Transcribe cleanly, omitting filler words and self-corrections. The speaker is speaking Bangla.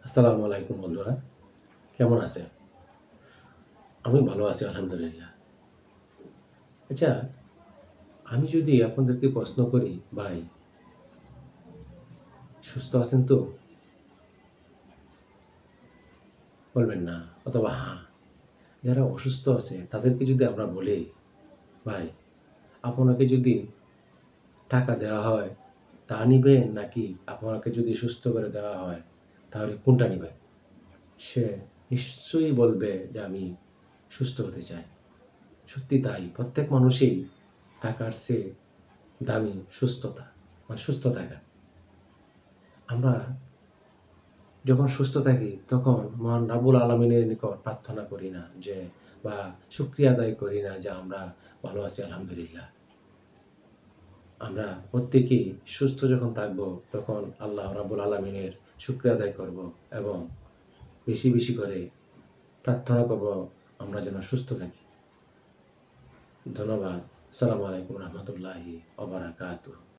আসসালামু আলাইকুম বন্ধুরা, কেমন আছেন? আমি ভালো আছি আলহামদুলিল্লাহ। আচ্ছা, আমি যদি আপনাদেরকে প্রশ্ন করি, ভাই সুস্থ আছেন তো? বলবেন না অথবা হ্যাঁ। যারা অসুস্থ আছে তাদেরকে যদি আমরা বলি, ভাই আপনাকে যদি টাকা দেওয়া হয় তা নিবেন নাকি আপনাকে যদি সুস্থ করে দেওয়া হয় তাহলে কোনটা নিবেন? সে নিশ্চয়ই বলবে যে আমি সুস্থ হতে চাই। সত্যি তাই, প্রত্যেক মানুষই টাকার চেয়ে দামি সুস্থতা, মানে সুস্থ থাকা। আমরা যখন সুস্থ থাকি তখন মহান রাব্বুল আলামিনের নিকট প্রার্থনা করি না যে, বা শুকরিয়া আদায় করি না যে আমরা ভালো আছি আলহামদুলিল্লাহ। আমরা প্রত্যেকেই সুস্থ যখন থাকবো তখন আল্লাহ রাব্বুল আলামিনের শুকরিয়া আদায় করব এবং বেশি, বেশি করে প্রার্থনা করব আমরা যেন সুস্থ থাকি। ধন্যবাদ। আসসালামু আলাইকুম রহমতুল্লাহি ওয়া বারাকাতুহু।